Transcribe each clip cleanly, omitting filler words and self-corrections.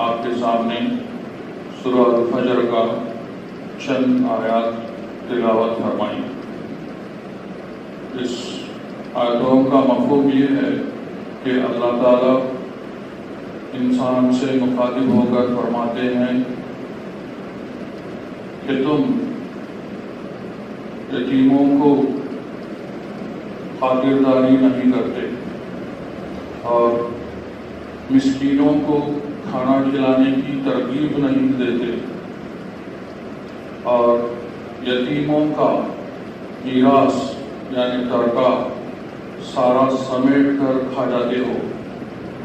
آپ کے سامنے سورہ الفجر کا چند آیات تلاوت فرمائی۔ اس آیتوں کا مفہوم یہ ہے کہ اللہ تعالیٰ انسان سے مخاطب ہو کر فرماتے ہیں کہ تم یتیموں کو خاطرداری نہیں کرتے اور مسکینوں کو کھانا کھلانے کی ترغیب نہیں دیتے اور یتیموں کا میراث یعنی ترکہ سارا سمیٹ کر کھا جاتے ہو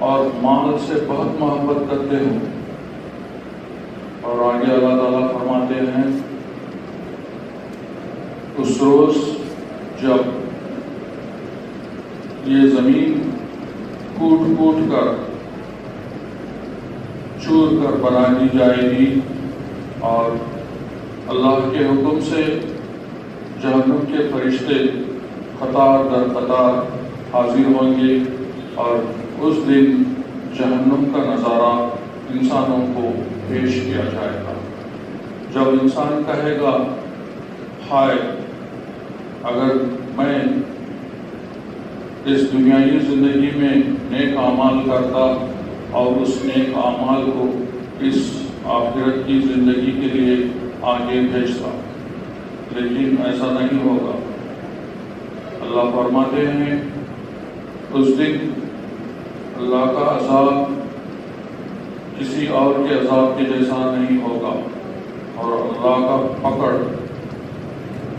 اور مال سے بہت محبت کرتے ہو۔ اور آگے اللہ تعالیٰ فرماتے ہیں اس روز جب یہ زمین کوٹ کوٹ کر چور کر بنا دی جائے گی اور اللہ کے حکم سے جہنم کے فرشتے قطار در قطار حاضر ہوں گے اور اس دن جہنم کا نظارہ انسانوں کو پیش کیا جائے گا۔ جب انسان کہے گا ہائے اگر میں اس دنیائی زندگی میں نیک اعمال کرتا اور اس نیک اعمال کو اس آخرت کی زندگی کے لیے آگے بھیجتا، لیکن ایسا نہیں ہوگا۔ اللہ فرماتے ہیں اس دن اللہ کا عذاب کسی اور کے عذاب کے جیسا نہیں ہوگا اور اللہ کا پکڑ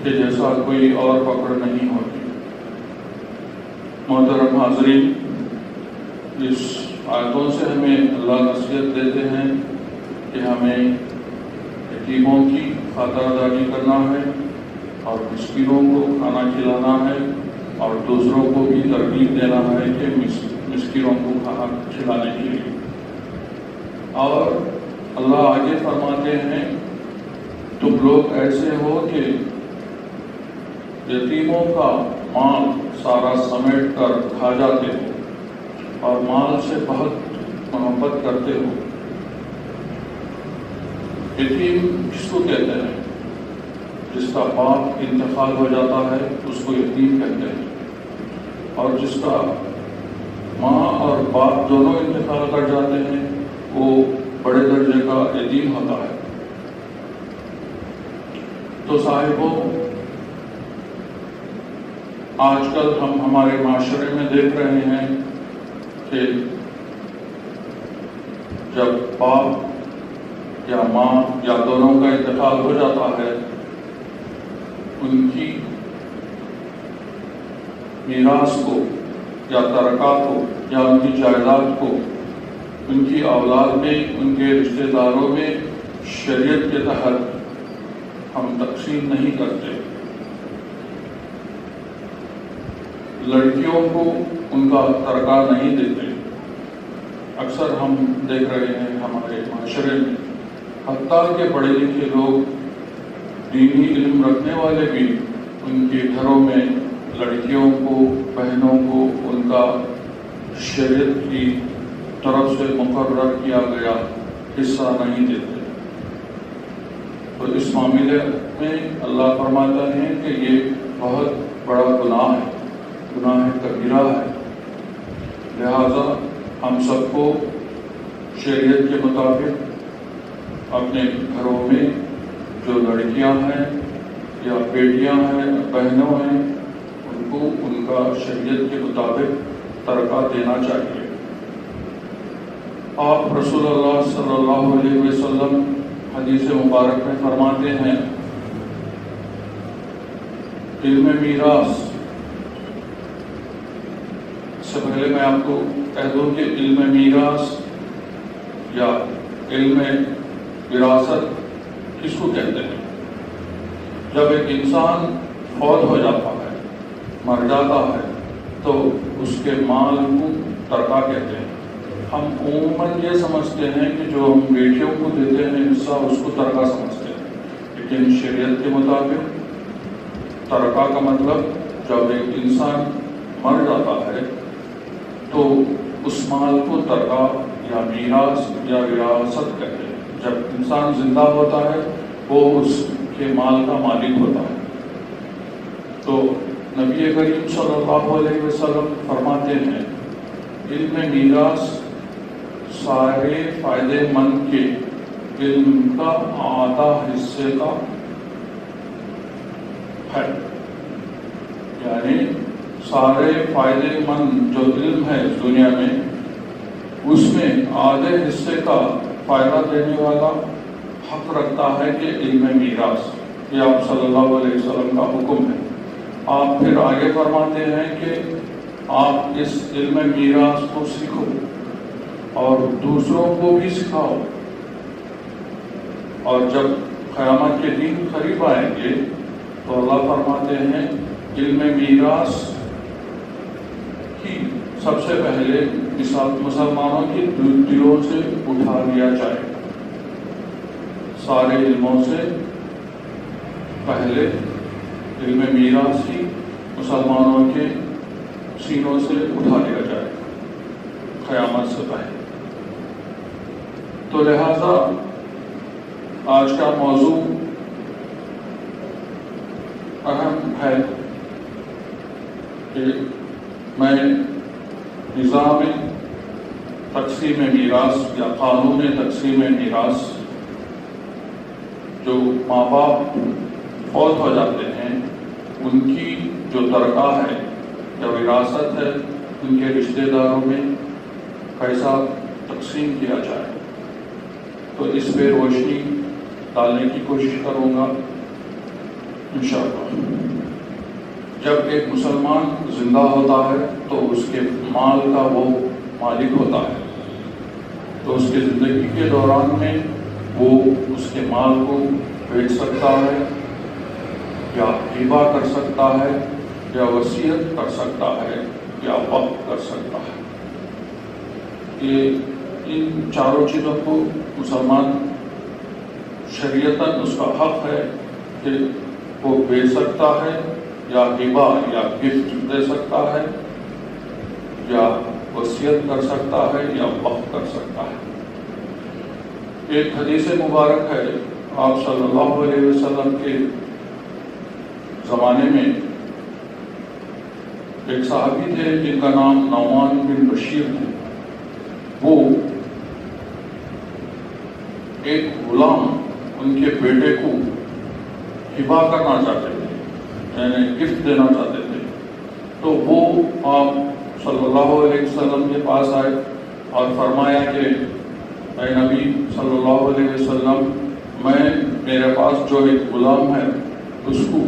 کے جیسا کوئی اور پکڑ نہیں ہوتی۔ محترم حاضرین، اس آیتوں سے ہمیں اللہ نصیحت دیتے ہیں کہ ہمیں یتیموں کی خاطرداری کرنا ہے اور مسکینوں کو کھانا کھلانا ہے اور دوسروں کو بھی ترغیب دینا ہے کہ مسکینوں کو کھانا کھلانے کے لیے۔ اور اللہ آگے فرماتے ہیں تم لوگ ایسے ہو کہ یتیموں کا مال سارا سمیٹ کر کھا جاتے ہو اور مال سے بہت محبت کرتے ہو۔ یتیم کس کو کہتے ہیں؟ جس کا باپ انتقال ہو جاتا ہے اس کو یتیم کہتے ہیں، اور جس کا ماں اور باپ دونوں انتقال کر جاتے ہیں وہ بڑے درجے کا یتیم ہوتا ہے۔ تو صاحبوں، آج کل ہم ہمارے معاشرے میں دیکھ رہے ہیں کہ جب باپ یا ماں یا دونوں کا انتقال ہو جاتا ہے، ان کی میراث کو یا ترکہ کو یا ان کی جائیداد کو ان کی اولاد میں، ان کے رشتہ داروں میں شریعت کے تحت ہم تقسیم نہیں کرتے۔ لڑکیوں کو ان کا ترکہ نہیں دیتے۔ اکثر ہم دیکھ رہے ہیں ہمارے معاشرے میں، حتیٰ کہ پڑھے لکھے لوگ، دینی علم رکھنے والے بھی ان کے گھروں میں لڑکیوں کو، بہنوں کو ان کا شریعت کی طرف سے مقرر کیا گیا حصہ نہیں دیتے۔ تو اس معاملے میں اللہ فرماتا ہے کہ یہ بہت بڑا گناہ ہے، گناہ کبیرہ ہے۔ لہذا ہم سب کو شریعت کے مطابق اپنے گھروں میں جو لڑکیاں ہیں یا بیٹیاں ہیں، بہنوں ہیں، ان کو ان کا شریعت کے مطابق ترکہ دینا چاہیے۔ آپ رسول اللہ صلی اللہ علیہ وسلم حدیث مبارک میں فرماتے ہیں علم میراث، اس سے پہلے میں آپ کو کہہ دوں کہ علم میراث یا علم وراثت کس کو کہتے ہیں؟ جب ایک انسان فوت ہو جاتا ہے، مر جاتا ہے، تو اس کے مال کو ترکہ کہتے ہیں۔ ہم عموماً یہ سمجھتے ہیں کہ جو ہم بیٹیوں کو دیتے ہیں حصہ، اس کو ترکہ سمجھتے ہیں، لیکن شریعت کے مطابق ترکہ کا مطلب جب ایک انسان مر جاتا ہے تو اس مال کو ترکہ یا میراث یا وراثت کہتے ہیں۔ جب انسان زندہ ہوتا ہے وہ اس کے مال کا مالک ہوتا ہے۔ تو نبی کریم صلی اللہ علیہ وسلم فرماتے ہیں علم میراث سارے فائدے مند کے علم کا آدھا حصے کا ہے، یعنی سارے فائدے مند جو علم ہے اس دنیا میں، اس میں آدھے حصے کا فائدہ دینے والا حق رکھتا ہے کہ علم میراث۔ یہ آپ صلی اللہ علیہ وسلم کا حکم ہے۔ آپ پھر آگے فرماتے ہیں کہ آپ اس علم میراث کو سیکھو اور دوسروں کو بھی سکھاؤ، اور جب قیامت کے دن قریب آئیں گے تو اللہ فرماتے ہیں علم میراث کی سب سے پہلے مسلمانوں کی دلوں سے اٹھا لیا جائے، سارے علموں سے پہلے علم میراث ہی مسلمانوں کے سینوں سے اٹھا لیا جائے قیامت سے پہلے۔ تو لہذا آج کا موضوع اہم ہے کہ میں نظام تقسیم میراث یا قانون تقسیم میراث، جو ماں باپ فوت ہو جاتے ہیں ان کی جو درگاہ ہے یا وراثت ہے، ان کے رشتہ داروں میں کیسا تقسیم کیا جائے، تو اس پہ روشنی ڈالنے کی کوشش کروں گا انشاءاللہ۔ جب ایک مسلمان زندہ ہوتا ہے تو اس کے مال کا وہ مالک ہوتا ہے، تو اس کی زندگی کے دوران میں وہ اس کے مال کو بیچ سکتا ہے یا ہبہ کر سکتا ہے یا وصیت کر سکتا ہے یا وقف کر سکتا ہے۔ یہ ان چاروں چیزوں کو مسلمان شریعتاً اس کا حق ہے کہ وہ بیچ سکتا ہے یا ہبہ یا گفٹ دے سکتا ہے یا وصیت کر سکتا ہے یا وقف کر سکتا ہے۔ ایک حدیث مبارک ہے، آپ صلی اللہ علیہ وسلم کے زمانے میں ایک صحابی تھے جن کا نام نعمان بن بشیر تھے۔ وہ ایک غلام ان کے بیٹے کو ہبہ کرنا چاہتے تھے، یعنی گفٹ دینا چاہتے تھے، تو وہ آپ صلی اللہ علیہ وسلم کے پاس آئے اور فرمایا کہ اے نبی صلی اللہ علیہ وسلم، میرے پاس جو ایک غلام ہے اس کو،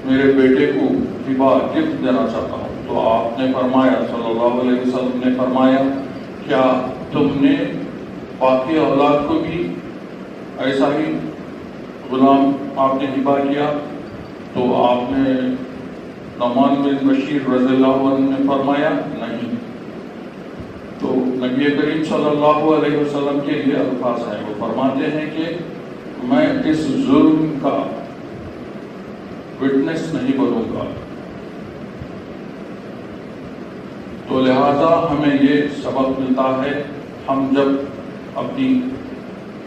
میرے بیٹے کو ہبہ گفٹ دینا چاہتا ہوں۔ تو آپ نے فرمایا، صلی اللہ علیہ وسلم نے فرمایا، کیا تم نے باقی اولاد کو بھی ایسا ہی غلام آپ نے ہبہ کیا؟ تو آپ نے نعمان بن بشیر رضی اللہ عنہ نے فرمایا نہیں۔ تو نبی کریم صلی اللہ علیہ وسلم کے یہ الفاظ ہیں، وہ فرماتے ہیں کہ میں اس ظلم کا وٹنس نہیں بنوں گا۔ تو لہذا ہمیں یہ سبق ملتا ہے، ہم جب اپنی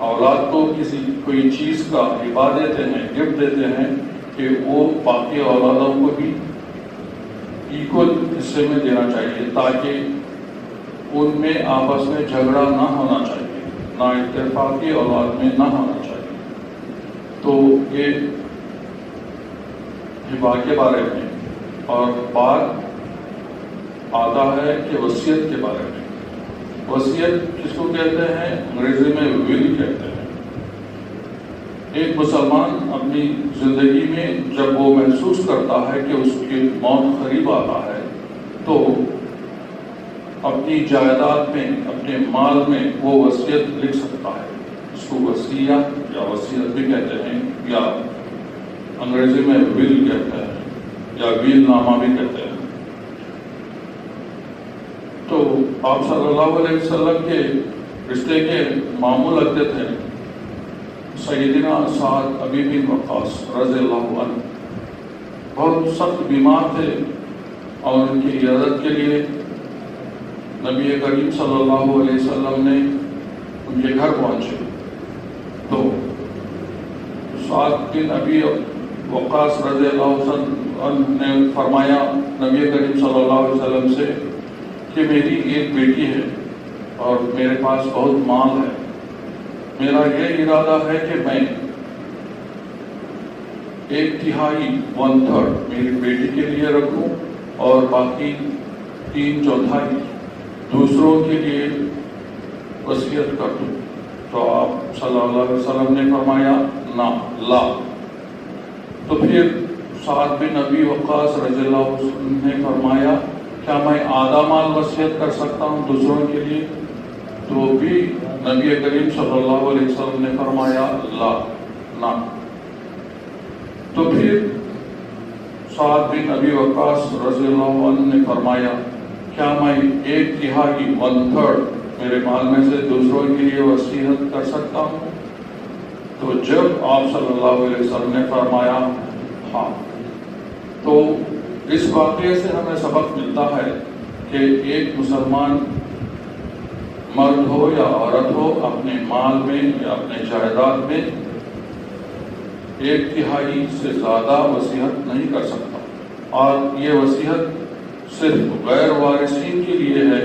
اولاد کو کوئی چیز کا ہبہ دیتے ہیں، گفٹ دیتے ہیں، کہ وہ باقی اولادوں کو بھی ایکول حصے میں دینا چاہیے، تاکہ ان میں آپس میں جھگڑا نہ ہونا چاہیے، نا اتفاقی اولاد میں نہ ہونا چاہیے۔ تو یہ ہبہ کے بارے میں، اور بات آتا ہے کہ وصیت کے بارے میں۔ وصیت کس کو کہتے ہیں؟ انگریزی میں ول کہتے ہیں۔ ایک مسلمان اپنی زندگی میں جب وہ محسوس کرتا ہے کہ اس کی موت قریب آتا ہے، تو اپنی جائیداد میں، اپنے مال میں وہ وصیت لکھ سکتا ہے۔ اس کو وصیہ یا وصیت بھی کہتے ہیں، یا انگریزی میں ول کہتے ہیں، یا ویل نامہ بھی کہتے ہیں۔ تو آپ صلی اللہ علیہ وسلم کے رشتے کے ماموں لگتے تھے سیدنا سعد ابی بن وقاص رضی اللہ عنہ، بہت سخت بیمار تھے، اور ان کی عیادت کے لیے نبی کریم صلی اللہ علیہ وسلم نے ان کے گھر پہنچے تو سعد بن ابی وقاص رضی اللہ عنہ نے فرمایا نبی کریم صلی اللہ علیہ وسلم سے کہ میری ایک بیٹی ہے اور میرے پاس بہت مال ہے، میرا یہ ارادہ ہے کہ میں 1/3 1/3 میری بیٹی کے لیے رکھوں اور باقی 3/4 دوسروں کے لیے وصیت کر دوں۔ تو آپ صلی اللہ علیہ وسلم نے فرمایا نہ، لا۔ تو پھر سعد بن ابی وقاص رضی اللہ عنہ نے فرمایا کیا میں آدھا مال وصیت کر سکتا ہوں دوسروں کے لیے؟ تو بھی نبی کریم صلی اللہ علیہ وسلم نے فرمایا لا، نہ۔ تو پھر سعد بن ابی وقاص رضی اللہ عنہ نے فرمایا کیا میں 1/3 1/3 میرے مال میں سے دوسروں کے لیے وصیت کر سکتا ہوں؟ تو جب آپ صلی اللہ علیہ وسلم نے فرمایا ہاں، تو اس واقعے سے ہمیں سبق ملتا ہے کہ ایک مسلمان مرد ہو یا عورت ہو اپنے مال میں یا اپنے جائیداد میں 1/3 سے زیادہ وصیت نہیں کر سکتا، اور یہ وصیت صرف غیر وارثین کے لیے ہے،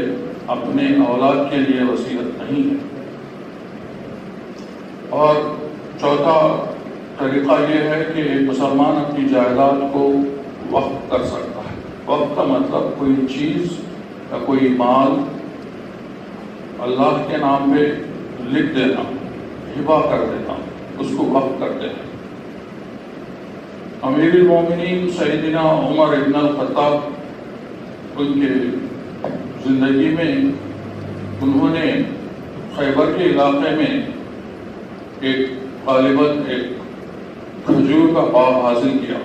اپنے اولاد کے لیے وصیت نہیں ہے۔ اور چوتھا طریقہ یہ ہے کہ ایک مسلمان اپنی جائیداد کو وقف کر سکتا ہے۔ وقف کا مطلب کوئی چیز یا کوئی مال اللہ کے نام پہ لکھ دینا، ہبہ کر دینا، اس کو وقف کرتے ہیں۔ امیر المومنین سیدنا عمر ابن الخطاب ان کے زندگی میں انہوں نے خیبر کے علاقے میں غالباً ایک کھجور کا باغ حاصل کیا،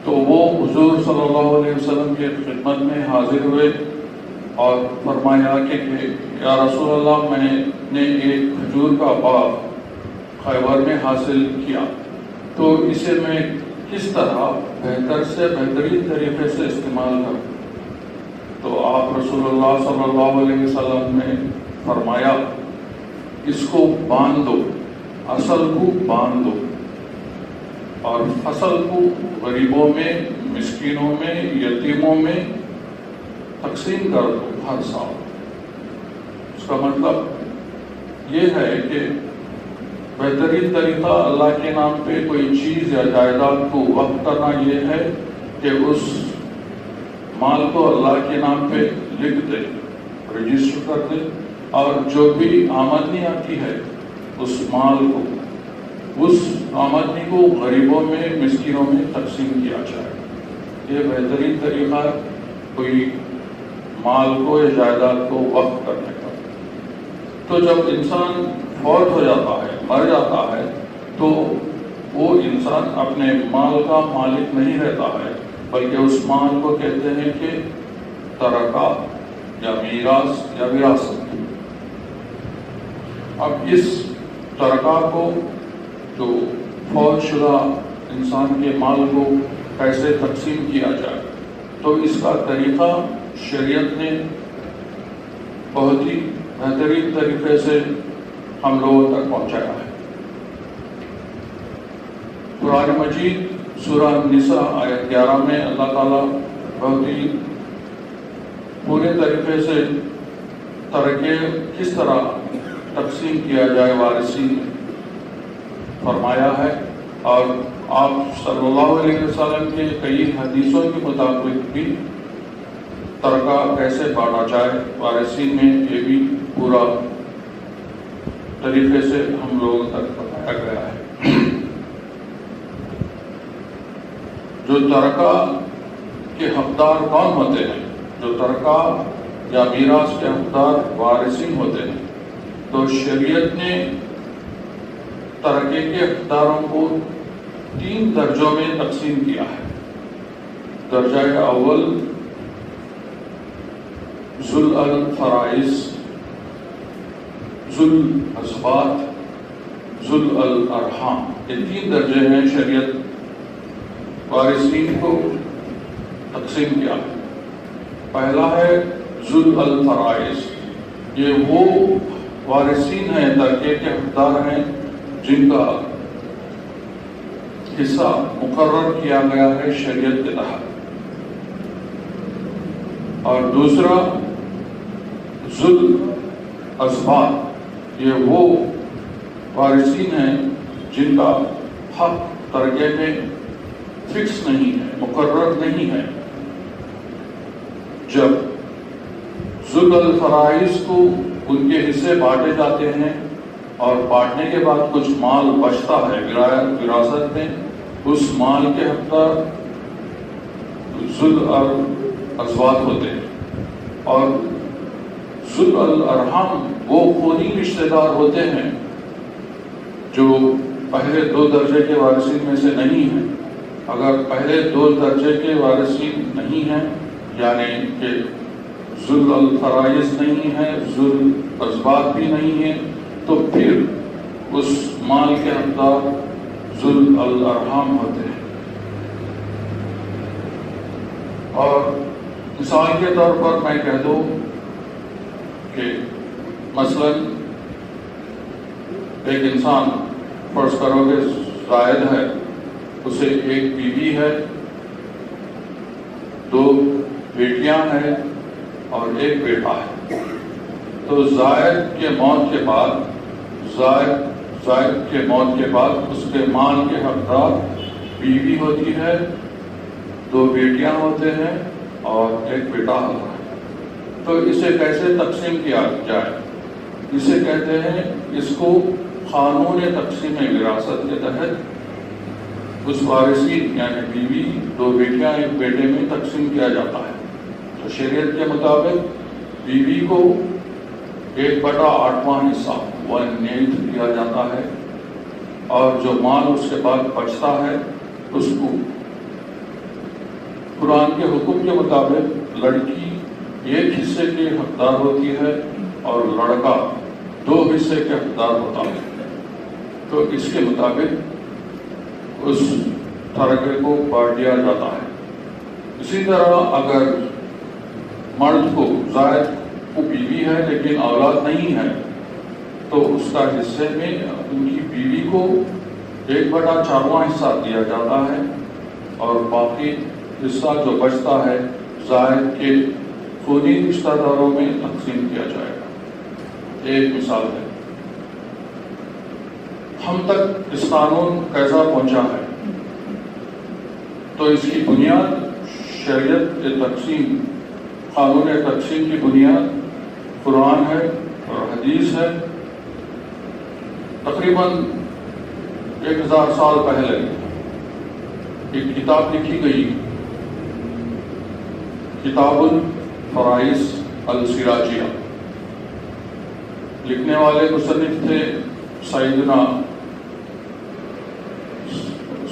تو وہ حضور صلی اللہ علیہ وسلم کے خدمت میں حاضر ہوئے اور فرمایا کہ یا رسول اللہ میں نے ایک کھجور کا باغ خیبر میں حاصل کیا، تو اسے میں کس طرح بہتر سے بہترین طریقے سے استعمال کروں؟ تو آپ رسول اللہ صلی اللہ علیہ وسلم نے فرمایا اس کو باندھ دو، اصل کو باندھ دو، اور فصل کو غریبوں میں، مسکینوں میں، یتیموں میں تقسیم کر دو ہر سال۔ اس کا مطلب یہ ہے کہ بہترین طریقہ اللہ کے نام پہ کوئی چیز یا جائیداد کو وقف کرنا یہ ہے کہ اس مال کو اللہ کے نام پہ لکھ دے، رجسٹر کر دے، اور جو بھی آمدنی آتی ہے اس مال کو، اس آمدنی کو غریبوں میں، مسکینوں میں تقسیم کیا جائے۔ یہ بہترین طریقہ کوئی مال کو یا جائیداد کو وقف کرنے کا۔ تو جب انسان فوت ہو جاتا ہے، مر جاتا ہے، تو وہ انسان اپنے مال کا مالک نہیں رہتا ہے، بلکہ اس مال کو کہتے ہیں کہ ترکہ یا میراث یا وراثت۔ اب اس ترکہ کو، جو فوت شدہ انسان کے مال کو کیسے تقسیم کیا جائے، تو اس کا طریقہ شریعت نے بہت ہی بہترین طریقے سے ہم لوگوں تک پہنچایا ہے۔ قرآن مجید سورہ النساء آیت 11 میں اللہ تعالیٰ بہت ہی پورے طریقے سے ترکے کس طرح تقسیم کیا جائے وارثین فرمایا ہے، اور آپ صلی اللہ علیہ وسلم کے کئی حدیثوں کے مطابق بھی ترکہ کیسے بانٹا جائے وارثین میں، یہ بھی پورا طریقے سے ہم لوگوں تک بتایا گیا ہے۔ جو ترکہ کے حقدار کون ہوتے ہیں؟ جو ترکہ یا میراث کے حقدار وارثین ہوتے ہیں، تو شریعت نے ترکے کے حقداروں کو 3 درجوں میں تقسیم کیا ہے۔ درجہ اول ذو الفرائض، ذو الاسبات، ذو الارحام، یہ 3 درجے ہیں شریعت وارثین کو تقسیم کیا ہے۔ پہلا ہے ذو الفرائض، یہ وہ وارثین ہیں، ترکے کے حقدار ہیں جن کا حصہ مقرر کیا گیا ہے شریعت کے تحت. اور دوسرا ذو الاسباب، یہ وہ وارثین ہیں جن کا حق ترکے میں فکس نہیں ہے، مقرر نہیں ہے. جب ذو الفرائض کو ان کے حصے بانٹے جاتے ہیں اور بانٹنے کے بعد کچھ مال بچتا ہے وراثت میں، اس مال کے حقدار ذو الازواج ہوتے ہیں. اور ذو الارحام وہ خونی رشتہ دار ہوتے ہیں جو پہلے 2 درجے کے وارثین میں سے نہیں ہیں. اگر پہلے 2 درجے کے وارثین نہیں ہیں، یعنی کہ ذو الفرائض نہیں ہے، ذو الاسباب بھی نہیں ہے، تو پھر اس مال کے حقدار ذو الارحام ہوتے ہیں. اور مثال کے طور پر میں کہہ دوں کہ مثلا ایک انسان فرض کرو کہ زائد ہے، اسے ایک بیوی ہے، 2 بیٹیاں ہیں اور ایک بیٹا ہے. تو زائد کے موت کے بعد اس کے مال کے حقدار بیوی ہوتی ہے، 2 بیٹیاں ہوتے ہیں اور ایک بیٹا ہوتا ہے. تو اسے کیسے تقسیم کیا جائے؟ اسے کہتے ہیں، اس کو قانون تقسیم وراثت کے تحت اس وارثین یعنی بیوی 2 بیٹیاں 1 بیٹے میں تقسیم کیا جاتا ہے. تو شریعت کے مطابق بیوی کو 1/8واں حصہ 1/8 دیا جاتا ہے، اور جو مال اس کے بعد بچتا ہے اس کو قرآن کے حکم کے مطابق لڑکی 1 حصے کے حقدار ہوتی ہے اور لڑکا 2 حصے کے حقدار ہوتا ہے. تو اس کے مطابق اس ترکے کو بانٹ دیا جاتا ہے. اسی طرح اگر مرد کو زائد کو بیوی ہے لیکن اولاد نہیں ہے، تو اس کا حصے میں ان کی بیوی کو 1/4واں حصہ دیا جاتا ہے، اور باقی حصہ جو بچتا ہے زائد کے خونی رشتہ داروں میں تقسیم کیا جائے گا. ایک مثال ہے. ہم تک اس قانون کیسا پہنچا ہے؟ تو اس کی بنیاد شریعت کے تقسیم، قانون تقسیم کی بنیاد قرآن ہے اور حدیث ہے. تقریباً 1000 سال پہلے ایک کتاب لکھی گئی، کتاب الفرائض السراجیہ. لکھنے والے مصنف تھے سیدنا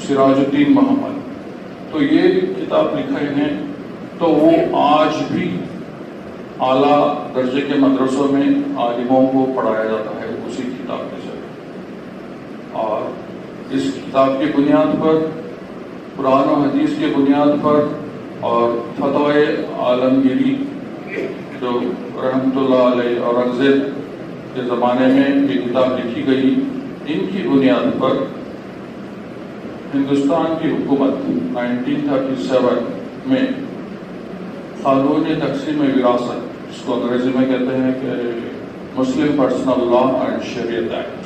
سراج الدین محمد. تو یہ کتاب لکھے ہیں، تو وہ آج بھی اعلیٰ درجے کے مدرسوں میں عالموں کو پڑھایا جاتا ہے اسی کتاب کے ذریعے. اور اس کتاب کی بنیاد پر، قرآن و حدیث کی بنیاد پر، اور فتوائے عالمگیری جو رحمۃ اللہ علیہ اورنگزیب کے زمانے میں یہ کتاب لکھی گئی، ان کی بنیاد پر ہندوستان کی حکومت 1937 میں قانون تقسیم وراثت، جس کو انگریزی میں کہتے ہیں کہ مسلم پرسنل لا اینڈ شریعت ایکٹ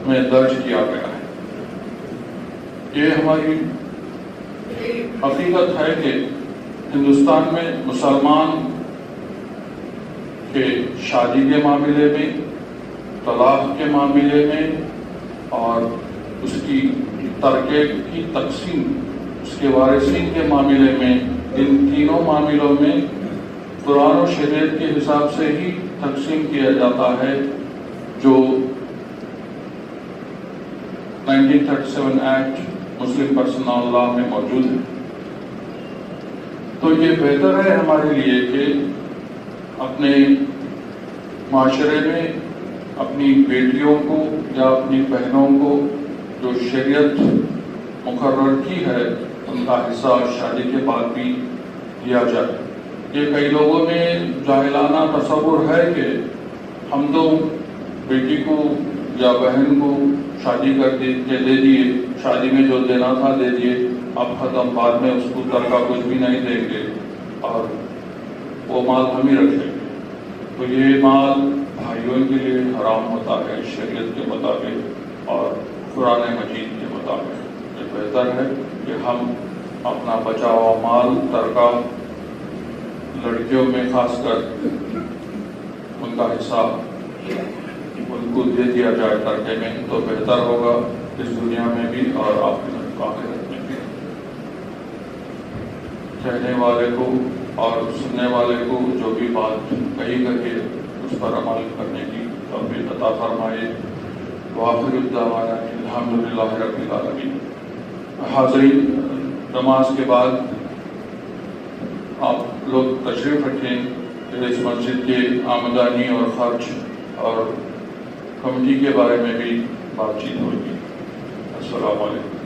میں درج کیا گیا ہے. یہ ہماری حقیقت ہے کہ ہندوستان میں مسلمان کے شادی کے معاملے میں، طلاق کے معاملے میں، اور اس کی ترکے کی تقسیم، اس کے وارثین کے معاملے میں، ان تینوں معاملوں میں قرآن و شریعت کے حساب سے ہی تقسیم کیا جاتا ہے، جو 1937 ایکٹ مسلم پرسنل لا میں موجود ہے. تو یہ بہتر ہے ہمارے لیے کہ اپنے معاشرے میں اپنی بیٹیوں کو یا اپنی بہنوں کو جو شریعت مقرر کی ہے ان کا حصہ شادی کے بعد بھی دیا جائے. یہ کئی لوگوں میں جاہلانہ تصور ہے کہ ہم تو بیٹی کو یا بہن کو شادی کر کے دے دیے، شادی میں جو دینا تھا دے دیے، اب ختم، بعد میں اس کو ترکہ کچھ بھی نہیں دیں گے اور وہ مال ہم ہی رکھیں گے۔ تو یہ مال بھائیوں کے لیے حرام ہوتا ہے شریعت کے مطابق اور قرآن مجید کے مطابق۔ یہ بہتر ہے کہ ہم اپنا بچا ہوا مال ترکہ لڑکیوں میں خاص کر ان کا حصہ ان کو دے دیا جائے ترکے میں، تو بہتر ہوگا اس دنیا میں بھی اور آخرت میں بھی۔ کہنے والے کو اور سننے والے کو جو بھی بات کہی گئی ہے اس پر عمل کرنے کی توفیق عطا فرمائے۔ وآخر الدعوانا الحمدللہ رب العالمین۔ حاضرین، نماز کے بعد آپ لوگ تشریف رکھیں، اس مسجد کے آمدنی اور خرچ اور کمیٹی کے بارے میں بھی بات چیت ہوگی۔ السلام علیکم۔